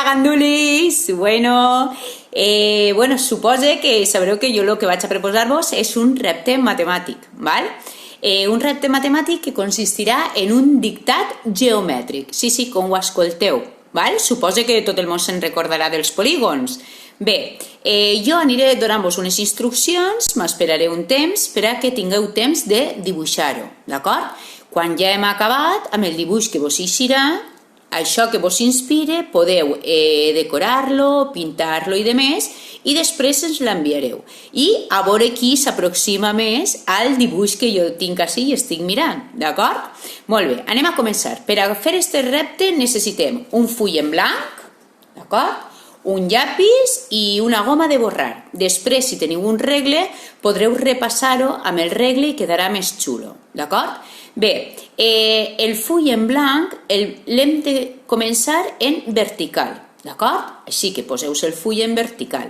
Hola, gandulis! Bueno, suposo que sabreu que jo el que vaig a proposar-vos és un repte matemàtic, val? Un repte matemàtic que consistirà en un dictat geomètric. Sí, com ho escolteu, val? Suposo que tot el món se'n recordarà dels polígons. Bé, jo aniré donant-vos unes instruccions, m'esperaré un temps per a que tingueu temps de dibuixar-ho, d'acord? Quan ja hem acabat amb el dibuix que vos eixirà, això que vos inspire, podeu decorar-lo, pintar-lo i demés, i després ens l'enviareu. I a veure qui s'aproxima més al dibuix que jo tinc així i estic mirant, d'acord? Molt bé, anem a començar. Per a fer aquest repte necessitem un full en blanc, d'acord? Un llapis i una goma de borrar. Després, si teniu un regle, podreu repassar-ho amb el regle i quedarà més xulo, d'acord? Bé, el full en blanc l'hem de començar en vertical, d'acord? Així que poseu el full en vertical.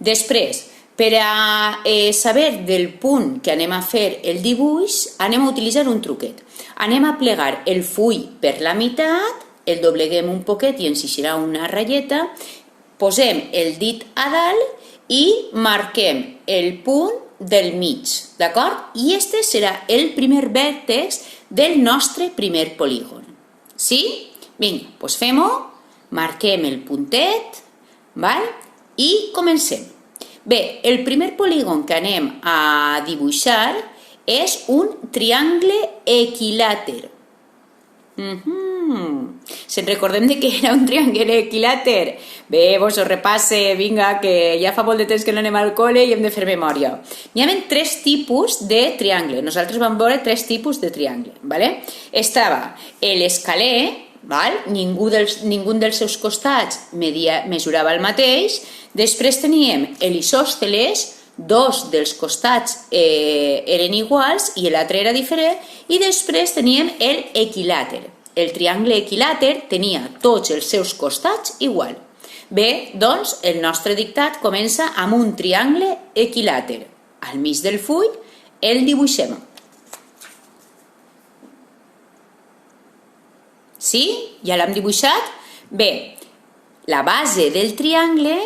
Després, per a saber del punt que anem a fer el dibuix, anem a utilitzar un truquet. Anem a plegar el full per la meitat, el dobleguem un poquet i ens eixirà una ratlleta, posem el dit a dalt i marquem el punt del mig, d'acord? I este serà el primer vèrtex del nostre primer polígon. Sí? Vinga, doncs fem-ho, marquem el puntet, val? I comencem. Bé, el primer polígon que anem a dibuixar és un triangle equilàter. Se'n recordem que era un triangle equilàter? Bé, vos ho repasse, vinga, que ja fa molt de temps que no anem al col·le i hem de fer memòria. Hi ha tres tipus de triangle. Nosaltres vam veure tres tipus de triangle, ¿vale? Estava l'escaler, ¿val? Ningú dels seus costats mesurava el mateix. Després teníem l'isòsceles, dos dels costats eren iguals i l'altre era diferent, i després teníem l'equilàter. El triangle equilàter tenia tots els seus costats igual. Bé, doncs el nostre dictat comença amb un triangle equilàter. Al mig del full el dibuixem. Sí? Ja l'hem dibuixat? Bé, la base del triangle,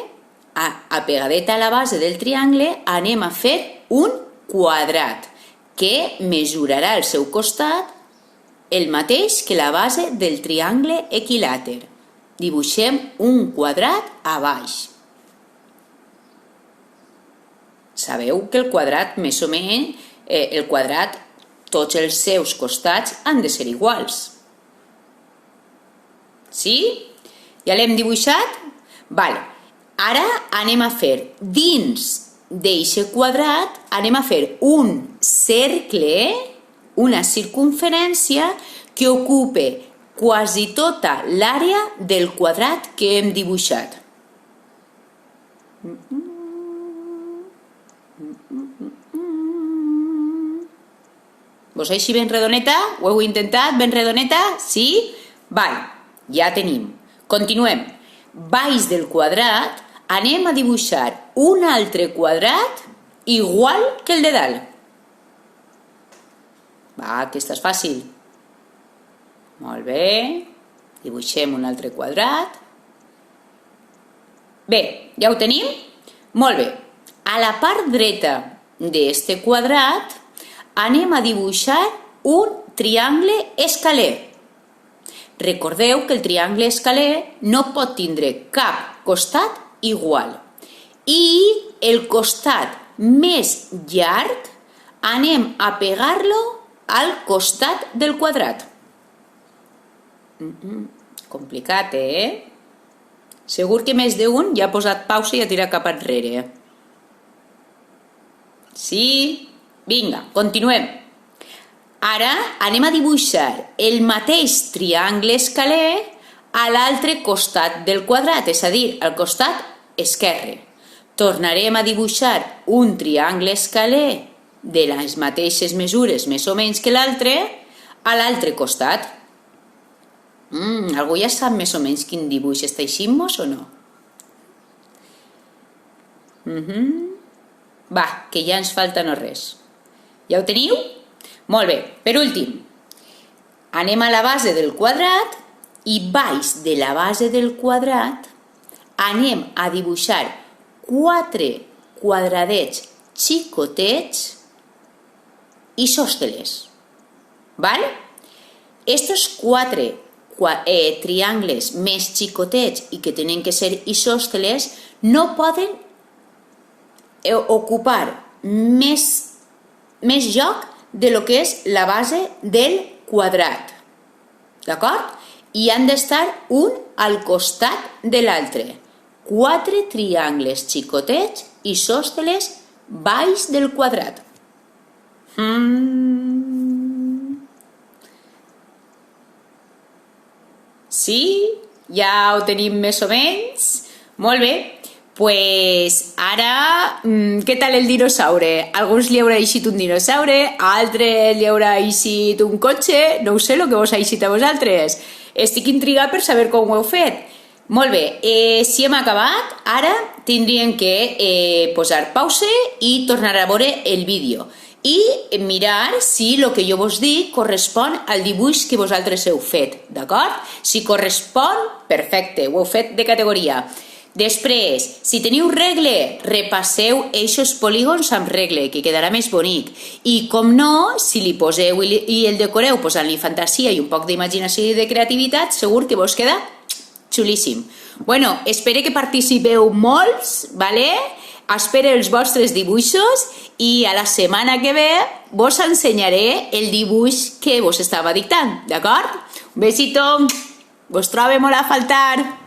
apegadeta a la base del triangle, anem a fer un quadrat que mesurarà el seu costat el mateix que la base del triangle equilàter. Dibuixem un quadrat a baix. Sabeu que el quadrat, més o menys, tots els seus costats han de ser iguals. Sí? Ja l'hem dibuixat? Vale. Ara anem a fer, dins d'aquest quadrat, anem a fer un cercle, una circunferència que ocupe quasi tota l'àrea del quadrat que hem dibuixat. Vos així ben redoneta? Ho heu intentat? Ben redoneta? Sí? Val, ja tenim. Continuem. Baix del quadrat anem a dibuixar un altre quadrat igual que el de dalt. Va, aquesta és fàcil. Molt bé. Dibuixem un altre quadrat. Bé, ja ho tenim? Molt bé. A la part dreta d'aquest quadrat anem a dibuixar un triangle escaler. Recordeu que el triangle escaler no pot tindre cap costat igual. I el costat més llarg anem a pegar-lo al costat del quadrat. Complicat, Segur que més d'un ja ha posat pausa i ha tirat cap enrere. Sí? Vinga, continuem. Ara anem a dibuixar el mateix triangle escaler a l'altre costat del quadrat, és a dir, al costat esquerre. Tornarem a dibuixar un triangle escaler de les mateixes mesures, més o menys que l'altre, a l'altre costat. Algú ja sap més o menys quin dibuix està eixint-nos o no? Va, que ja ens falta no res. Ja ho teniu? Molt bé, per últim, anem a la base del quadrat i baix de la base del quadrat anem a dibuixar 4 quadradets xicotets isòsceles. ¿Vale? Estos 4 triangles més xicotets i que tenen que ser isòsceles no poden ocupar més lloc de lo que és la base del quadrat. D'acord? I han d'estar un al costat de l'altre. 4 triangles xicotets isòsceles baix del quadrat. Sí? Ja ho tenim més o menys? Molt bé. Pues ara, què tal el dinosaure? A alguns li haurà eixit un dinosaure, a altres li haurà eixit un cotxe, no ho sé el que vos ha eixit a vosaltres. Estic intrigat per saber com ho heu fet. Molt bé, si hem acabat, ara tindríem que posar pause i tornar a veure el vídeo i mirar si el que jo vos dic correspon al dibuix que vosaltres heu fet, d'acord? Si correspon, perfecte, ho heu fet de categoria. Després, si teniu regle, repasseu eixos polígons amb regle, que quedarà més bonic. I, com no, si li poseu i el decoreu posant-li fantasia i un poc d'imaginació i de creativitat, segur que vos queda xulíssim. Bueno, espero que participeu molts, ¿vale? Espero els vostres dibuixos i a la setmana que ve vos ensenyaré el dibuix que vos estava dictant, d'acord? Un besito, vos trobo molt a faltar.